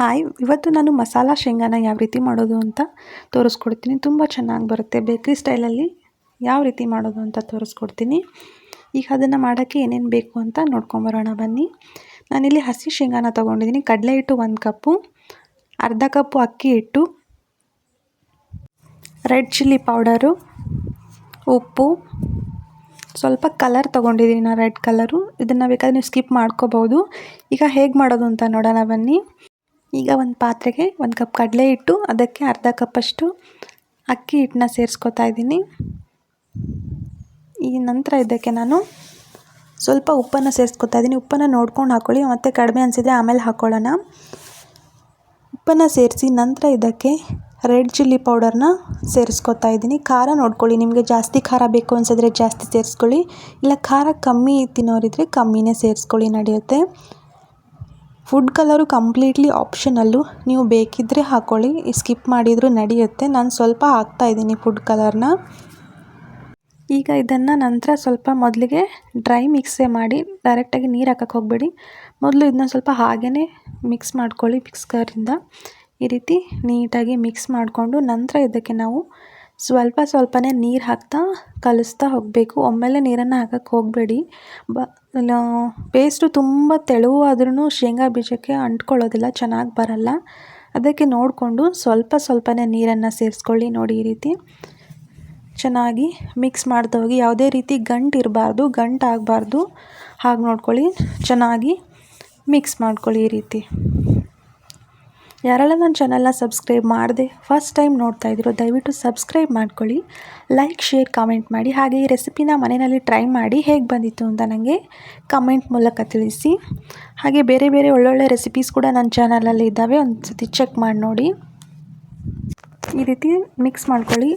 Hi, ಇವತ್ತು ನಾನು ಮಸಾಲ ಶೇಂಗಾನ ಯಾವ ರೀತಿ ಮಾಡೋದು ಅಂತ ತೋರಿಸ್ಕೊಡ್ತೀನಿ. ತುಂಬ ಚೆನ್ನಾಗಿ ಬರುತ್ತೆ. ಬೇಕ್ರಿ ಸ್ಟೈಲಲ್ಲಿ ಯಾವ ರೀತಿ ಮಾಡೋದು ಅಂತ ತೋರಿಸ್ಕೊಡ್ತೀನಿ. ಈಗ ಅದನ್ನು ಮಾಡೋಕ್ಕೆ ಏನೇನು ಬೇಕು ಅಂತ ನೋಡ್ಕೊಂಬರೋಣ ಬನ್ನಿ. ನಾನಿಲ್ಲಿ ಹಸಿ ಶೇಂಗಾನ ತೊಗೊಂಡಿದ್ದೀನಿ. ಕಡಲೆ ಹಿಟ್ಟು 1 ಕಪ್ಪು, ಅರ್ಧ ಕಪ್ಪು ಅಕ್ಕಿ ಹಿಟ್ಟು, ರೆಡ್ ಚಿಲ್ಲಿ ಪೌಡರು, ಉಪ್ಪು, ಸ್ವಲ್ಪ ಕಲರ್ ತೊಗೊಂಡಿದ್ದೀನಿ ನಾನು, ರೆಡ್ ಕಲರು. ಇದನ್ನು ಬೇಕಾದರೆ ನೀವು ಸ್ಕಿಪ್ ಮಾಡ್ಕೋಬೋದು. ಈಗ ಹೇಗೆ ಮಾಡೋದು ಅಂತ ನೋಡೋಣ ಬನ್ನಿ. ಈಗ ಒಂದು ಪಾತ್ರೆಗೆ 1 ಕಪ್ ಕಡಲೆ ಹಿಟ್ಟು, ಅದಕ್ಕೆ ಅರ್ಧ ಕಪ್ಪಷ್ಟು ಅಕ್ಕಿ ಹಿಟ್ಟನ್ನ ಸೇರಿಸ್ಕೊತಾ ಇದ್ದೀನಿ. ಈ ನಂತರ ಇದಕ್ಕೆ ನಾನು ಸ್ವಲ್ಪ ಉಪ್ಪನ್ನು ಸೇರಿಸ್ಕೊತಾ ಇದ್ದೀನಿ. ಉಪ್ಪನ್ನು ನೋಡ್ಕೊಂಡು ಹಾಕ್ಕೊಳ್ಳಿ, ಮತ್ತು ಕಡಿಮೆ ಅನಿಸಿದರೆ ಆಮೇಲೆ ಹಾಕ್ಕೊಳ್ಳೋಣ. ಉಪ್ಪನ್ನು ಸೇರಿಸಿ ನಂತರ ಇದಕ್ಕೆ ರೆಡ್ ಚಿಲ್ಲಿ ಪೌಡರ್ನ ಸೇರಿಸ್ಕೊತಾ ಇದ್ದೀನಿ. ಖಾರ ನೋಡ್ಕೊಳ್ಳಿ, ನಿಮಗೆ ಜಾಸ್ತಿ ಖಾರ ಬೇಕು ಅನಿಸಿದ್ರೆ ಜಾಸ್ತಿ ಸೇರಿಸ್ಕೊಳ್ಳಿ, ಇಲ್ಲ ಖಾರ ಕಮ್ಮಿ ತಿನ್ನೋರಿದ್ರೆ ಕಮ್ಮಿನೇ ಸೇರಿಸ್ಕೊಳ್ಳಿ, ನಡೆಯುತ್ತೆ. ಫುಡ್ ಕಲರು ಕಂಪ್ಲೀಟ್ಲಿ ಆಪ್ಷನಲ್ಲು, ನೀವು ಬೇಕಿದ್ದರೆ ಹಾಕ್ಕೊಳ್ಳಿ, ಸ್ಕಿಪ್ ಮಾಡಿದರೂ ನಡೆಯುತ್ತೆ. ನಾನು ಸ್ವಲ್ಪ ಹಾಕ್ತಾಯಿದ್ದೀನಿ ಫುಡ್ ಕಲರ್ನ. ಈಗ ಇದನ್ನು ನಂತರ ಸ್ವಲ್ಪ ಮೊದಲಿಗೆ ಡ್ರೈ ಮಿಕ್ಸೇ ಮಾಡಿ, ಡೈರೆಕ್ಟಾಗಿ ನೀರು ಹಾಕಕ್ಕೆ ಹೋಗಬೇಡಿ. ಮೊದಲು ಇದನ್ನ ಸ್ವಲ್ಪ ಹಾಗೇ ಮಿಕ್ಸ್ ಮಾಡ್ಕೊಳ್ಳಿ ಮಿಕ್ಸ್ಕರಿಂದ. ಈ ರೀತಿ ನೀಟಾಗಿ ಮಿಕ್ಸ್ ಮಾಡಿಕೊಂಡು ನಂತರ ಇದಕ್ಕೆ ನಾವು ಸ್ವಲ್ಪನೇ ನೀರು ಹಾಕ್ತಾ ಕಲಿಸ್ತಾ ಹೋಗಬೇಕು. ಒಮ್ಮೆಲೆ ನೀರನ್ನು ಹಾಕಕ್ಕೆ ಹೋಗಬೇಡಿ. ಪೇಸ್ಟು ತುಂಬ ತೆಳುವಾದ್ರೂ ಶೇಂಗಾ ಬೀಜಕ್ಕೆ ಅಂಟ್ಕೊಳ್ಳೋದಿಲ್ಲ, ಚೆನ್ನಾಗಿ ಬರಲ್ಲ. ಅದಕ್ಕೆ ನೋಡಿಕೊಂಡು ಸ್ವಲ್ಪನೇ ನೀರನ್ನು ಸೇರಿಸ್ಕೊಳ್ಳಿ. ನೋಡಿ, ಈ ರೀತಿ ಚೆನ್ನಾಗಿ ಮಿಕ್ಸ್ ಮಾಡ್ತಾ ಹೋಗಿ. ಯಾವುದೇ ರೀತಿ ಗಂಟು ಇರಬಾರ್ದು, ಗಂಟು ಆಗಬಾರ್ದು, ಹಾಗೆ ನೋಡ್ಕೊಳ್ಳಿ. ಚೆನ್ನಾಗಿ ಮಿಕ್ಸ್ ಮಾಡ್ಕೊಳ್ಳಿ ಈ ರೀತಿ. ಯಾರೆಲ್ಲ ನನ್ನ ಚಾನಲ್ನ ಸಬ್ಸ್ಕ್ರೈಬ್ ಮಾಡಿದೆ ಫಸ್ಟ್ ಟೈಮ್ ನೋಡ್ತಾ ಇದ್ದೀರೋ ದಯವಿಟ್ಟು ಸಬ್ಸ್ಕ್ರೈಬ್ ಮಾಡ್ಕೊಳ್ಳಿ, ಲೈಕ್, ಶೇರ್, ಕಾಮೆಂಟ್ ಮಾಡಿ. ಹಾಗೆ ಈ ರೆಸಿಪಿನ ಮನೆಯಲ್ಲಿ ಟ್ರೈ ಮಾಡಿ ಹೇಗೆ ಬಂದಿತ್ತು ಅಂತ ನನಗೆ ಕಮೆಂಟ್ ಮೂಲಕ ತಿಳಿಸಿ. ಹಾಗೆ ಬೇರೆ ಒಳ್ಳೊಳ್ಳೆ ರೆಸಿಪೀಸ್ ಕೂಡ ನನ್ನ ಚಾನಲಲ್ಲಿ ಇದ್ದಾವೆ, ಒಂದು ಸತಿ ಚೆಕ್ ಮಾಡಿ ನೋಡಿ. ಈ ರೀತಿ ಮಿಕ್ಸ್ ಮಾಡ್ಕೊಳ್ಳಿ.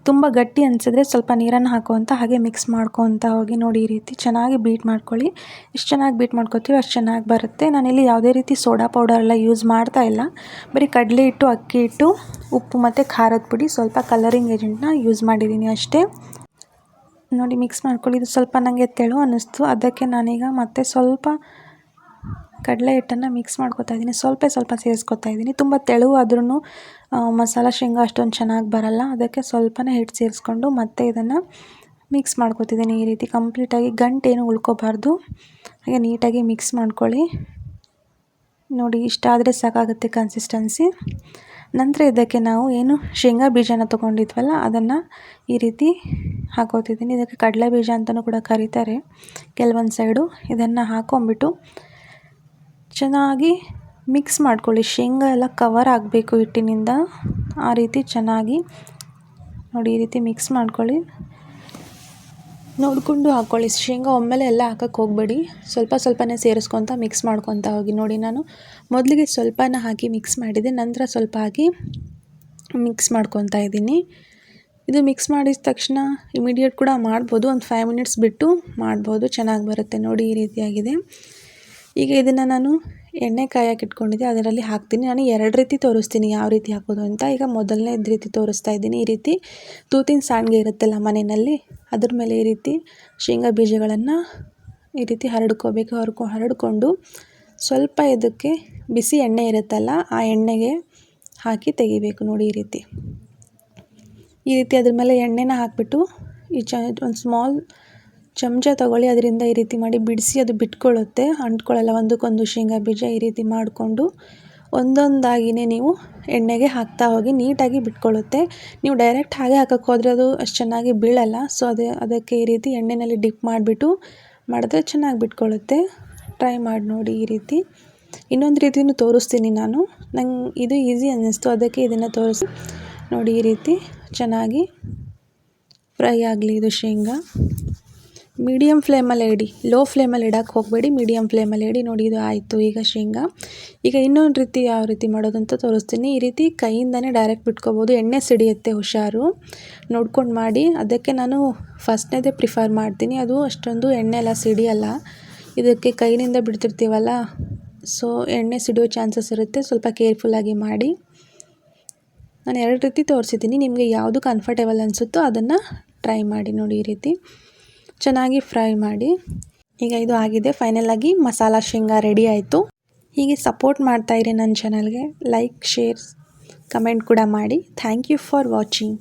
ತುಂಬ ಗಟ್ಟಿ ಅನಿಸಿದ್ರೆ ಸ್ವಲ್ಪ ನೀರನ್ನು ಹಾಕುವಂತ ಹಾಗೆ ಮಿಕ್ಸ್ ಮಾಡ್ಕೊತ ಹೋಗಿ. ನೋಡಿ, ಈ ರೀತಿ ಚೆನ್ನಾಗಿ ಬೀಟ್ ಮಾಡ್ಕೊಳ್ಳಿ. ಎಷ್ಟು ಚೆನ್ನಾಗಿ ಬೀಟ್ ಮಾಡ್ಕೊತೀವೋ ಅಷ್ಟು ಚೆನ್ನಾಗಿ ಬರುತ್ತೆ. ನಾನಿಲ್ಲಿ ಯಾವುದೇ ರೀತಿ ಸೋಡಾ ಪೌಡರ್ ಎಲ್ಲ ಯೂಸ್ ಮಾಡ್ತಾ ಇಲ್ಲ. ಬರೀ ಕಡಲೆ ಹಿಟ್ಟು, ಅಕ್ಕಿ ಹಿಟ್ಟು, ಉಪ್ಪು ಮತ್ತು ಖಾರದ ಪುಡಿ, ಸ್ವಲ್ಪ ಕಲರಿಂಗ್ ಏಜೆಂಟ್ನ ಯೂಸ್ ಮಾಡಿದ್ದೀನಿ ಅಷ್ಟೇ. ನೋಡಿ, ಮಿಕ್ಸ್ ಮಾಡ್ಕೊಳ್ಳಿ. ಇದು ಸ್ವಲ್ಪ ನನಗೆ ತೆಳು ಅನ್ನಿಸ್ತು, ಅದಕ್ಕೆ ನಾನೀಗ ಮತ್ತೆ ಸ್ವಲ್ಪ ಕಡಲೆ ಹಿಟ್ಟನ್ನು ಮಿಕ್ಸ್ ಮಾಡ್ಕೊತಾ ಇದ್ದೀನಿ. ಸ್ವಲ್ಪ ಸೇರಿಸ್ಕೊತಾ ಇದ್ದೀನಿ. ತುಂಬ ತೆಳುವಾದ್ರೂ ಮಸಾಲ ಶೇಂಗಾ ಅಷ್ಟೊಂದು ಚೆನ್ನಾಗಿ ಬರಲ್ಲ, ಅದಕ್ಕೆ ಸ್ವಲ್ಪನೇ ಹಿಟ್ಟು ಸೇರಿಸ್ಕೊಂಡು ಮತ್ತೆ ಇದನ್ನು ಮಿಕ್ಸ್ ಮಾಡ್ಕೊತಿದ್ದೀನಿ. ಈ ರೀತಿ ಕಂಪ್ಲೀಟಾಗಿ ಗಂಟೇನು ಉಳ್ಕೋಬಾರ್ದು, ಹಾಗೆ ನೀಟಾಗಿ ಮಿಕ್ಸ್ ಮಾಡ್ಕೊಳ್ಳಿ. ನೋಡಿ, ಇಷ್ಟ ಆದರೆ ಸಾಕಾಗುತ್ತೆ ಕನ್ಸಿಸ್ಟೆನ್ಸಿ. ನಂತರ ಇದಕ್ಕೆ ನಾವು ಏನು ಶೇಂಗಾ ಬೀಜನ ತೊಗೊಂಡಿದ್ವಲ್ಲ ಅದನ್ನು ಈ ರೀತಿ ಹಾಕೋತಿದ್ದೀನಿ. ಇದಕ್ಕೆ ಕಡಲೆ ಬೀಜ ಅಂತಲೂ ಕೂಡ ಕರೀತಾರೆ ಕೆಲವೊಂದು ಸೈಡು. ಇದನ್ನು ಹಾಕೊಂಬಿಟ್ಟು ಚೆನ್ನಾಗಿ ಮಿಕ್ಸ್ ಮಾಡ್ಕೊಳ್ಳಿ. ಶೇಂಗಾ ಎಲ್ಲ ಕವರ್ ಆಗಬೇಕು ಹಿಟ್ಟಿನಿಂದ, ಆ ರೀತಿ ಚೆನ್ನಾಗಿ ನೋಡಿ ಈ ರೀತಿ ಮಿಕ್ಸ್ ಮಾಡ್ಕೊಳ್ಳಿ. ನೋಡಿಕೊಂಡು ಹಾಕ್ಕೊಳ್ಳಿ. ಶೇಂಗಾ ಒಮ್ಮೆಲೆ ಎಲ್ಲ ಹಾಕಕ್ಕೆ ಹೋಗಬೇಡಿ, ಸ್ವಲ್ಪನೇ ಸೇರಿಸ್ಕೊತ ಮಿಕ್ಸ್ ಮಾಡ್ಕೊತಾ ಹೋಗಿ. ನೋಡಿ, ನಾನು ಮೊದಲಿಗೆ ಸ್ವಲ್ಪನ ಹಾಕಿ ಮಿಕ್ಸ್ ಮಾಡಿದೆ, ನಂತರ ಸ್ವಲ್ಪ ಹಾಕಿ ಮಿಕ್ಸ್ ಮಾಡ್ಕೊತಾ ಇದ್ದೀನಿ. ಇದು ಮಿಕ್ಸ್ ಮಾಡಿದ ತಕ್ಷಣ ಇಮಿಡಿಯೇಟ್ ಕೂಡ ಮಾಡ್ಬೋದು, ಒಂದು 5 ಮಿನಿಟ್ಸ್ ಬಿಟ್ಟು ಮಾಡ್ಬೋದು, ಚೆನ್ನಾಗಿ ಬರುತ್ತೆ. ನೋಡಿ, ಈ ರೀತಿಯಾಗಿದೆ. ಈಗ ಇದನ್ನು ನಾನು ಎಣ್ಣೆ ಕಾಯಕ್ಕೆ ಇಟ್ಕೊಂಡಿದ್ದೆ, ಅದರಲ್ಲಿ ಹಾಕ್ತೀನಿ. ನಾನು 2 ರೀತಿ ತೋರಿಸ್ತೀನಿ ಯಾವ ರೀತಿ ಹಾಕೋದು ಅಂತ. ಈಗ ಮೊದಲನೇದು ರೀತಿ ತೋರಿಸ್ತಾ ಇದ್ದೀನಿ. ಈ ರೀತಿ ತೂತಿನ ಸಾಣಿಗೆ ಇರುತ್ತಲ್ಲ ಮನೆಯಲ್ಲಿ, ಅದ್ರ ಮೇಲೆ ಈ ರೀತಿ ಶೇಂಗಾ ಬೀಜಗಳನ್ನು ಈ ರೀತಿ ಹರಡ್ಕೊಂಡು ಸ್ವಲ್ಪ ಇದಕ್ಕೆ ಬಿಸಿ ಎಣ್ಣೆ ಇರುತ್ತಲ್ಲ ಆ ಎಣ್ಣೆಗೆ ಹಾಕಿ ತೆಗಿಬೇಕು. ನೋಡಿ, ಈ ರೀತಿ ಅದ್ರ ಮೇಲೆ ಎಣ್ಣೆನ ಹಾಕಿಬಿಟ್ಟು ಒಂದು ಸ್ಮಾಲ್ ಚಮಚ ತೊಗೊಳ್ಳಿ, ಅದರಿಂದ ಈ ರೀತಿ ಮಾಡಿ ಬಿಡಿಸಿ, ಅದು ಬಿಟ್ಕೊಳ್ಳುತ್ತೆ, ಅಂಟ್ಕೊಳ್ಳಲ್ಲ ಒಂದಕ್ಕೊಂದು ಶೇಂಗಾ ಬೀಜ. ಈ ರೀತಿ ಮಾಡಿಕೊಂಡು ಒಂದೊಂದಾಗಿಯೇ ನೀವು ಎಣ್ಣೆಗೆ ಹಾಕ್ತಾ ಹೋಗಿ, ನೀಟಾಗಿ ಬಿಟ್ಕೊಳ್ಳುತ್ತೆ. ನೀವು ಡೈರೆಕ್ಟ್ ಹಾಗೆ ಹಾಕಕ್ಕೆ ಹೋದರೆ ಅದು ಅಷ್ಟು ಚೆನ್ನಾಗಿ ಬೀಳಲ್ಲ. ಸೊ ಅದಕ್ಕೆ ಈ ರೀತಿ ಎಣ್ಣೆಯಲ್ಲಿ ಡಿಪ್ ಮಾಡಿಬಿಟ್ಟು ಮಾಡಿದ್ರೆ ಚೆನ್ನಾಗಿ ಬಿಟ್ಕೊಳ್ಳುತ್ತೆ. ಟ್ರೈ ಮಾಡಿ ನೋಡಿ ಈ ರೀತಿ. ಇನ್ನೊಂದು ರೀತಿಯೂ ತೋರಿಸ್ತೀನಿ ನಾನು, ನಂಗೆ ಇದು ಈಸಿ ಅನ್ನಿಸ್ತು, ಅದಕ್ಕೆ ಇದನ್ನು ತೋರಿಸಿ. ನೋಡಿ, ಈ ರೀತಿ ಚೆನ್ನಾಗಿ ಫ್ರೈ ಆಗಲಿ ಇದು ಶೇಂಗಾ. ಮೀಡಿಯಮ್ ಫ್ಲೇಮಲ್ಲಿ ಇಡಿ, ಲೋ ಫ್ಲೇಮಲ್ಲಿ ಇಡಕ್ಕೆ ಹೋಗಬೇಡಿ, ಮೀಡಿಯಮ್ ಫ್ಲೇಮಲ್ಲಿ ಇಡಿ. ನೋಡಿ, ಇದು ಆಯಿತು ಈಗ ಶೇಂಗಾ. ಈಗ ಇನ್ನೊಂದು ರೀತಿ ಯಾವ ರೀತಿ ಮಾಡೋದು ಅಂತ ತೋರಿಸ್ತೀನಿ. ಈ ರೀತಿ ಕೈಯಿಂದನೇ ಡೈರೆಕ್ಟ್ ಬಿಟ್ಕೋಬೋದು, ಎಣ್ಣೆ ಸಿಡಿಯುತ್ತೆ, ಹುಷಾರು ನೋಡ್ಕೊಂಡು ಮಾಡಿ. ಅದಕ್ಕೆ ನಾನು ಫಸ್ಟ್ನೇದೇ ಪ್ರಿಫರ್ ಮಾಡ್ತೀನಿ, ಅದು ಅಷ್ಟೊಂದು ಎಣ್ಣೆ ಎಲ್ಲ ಸಿಡಿಯಲ್ಲ. ಇದಕ್ಕೆ ಕೈಯಿಂದ ಬಿಡ್ತಿರ್ತೀವಲ್ಲ, ಸೊ ಎಣ್ಣೆ ಸಿಡಿಯೋ ಚಾನ್ಸಸ್ ಇರುತ್ತೆ, ಸ್ವಲ್ಪ ಕೇರ್ಫುಲ್ಲಾಗಿ ಮಾಡಿ. ನಾನು 2 ರೀತಿ ತೋರಿಸಿದ್ದೀನಿ, ನಿಮಗೆ ಯಾವುದು ಕಂಫರ್ಟೇಬಲ್ ಅನಿಸುತ್ತೋ ಅದನ್ನು ಟ್ರೈ ಮಾಡಿ. ನೋಡಿ, ಈ ರೀತಿ ಚೆನ್ನಾಗಿ ಫ್ರೈ ಮಾಡಿ. ಈಗ ಇದು ಆಗಿದೆ, ಫೈನಲಾಗಿ ಮಸಾಲ ಶೇಂಗಾ ರೆಡಿ ಆಯಿತು. ಹೀಗೆ ಸಪೋರ್ಟ್ ಮಾಡ್ತಾಯಿರಿ ನನ್ನ ಚಾನಲ್ಗೆ. ಲೈಕ್, ಶೇರ್, ಕಮೆಂಟ್ ಕೂಡ ಮಾಡಿ. Thank you for watching.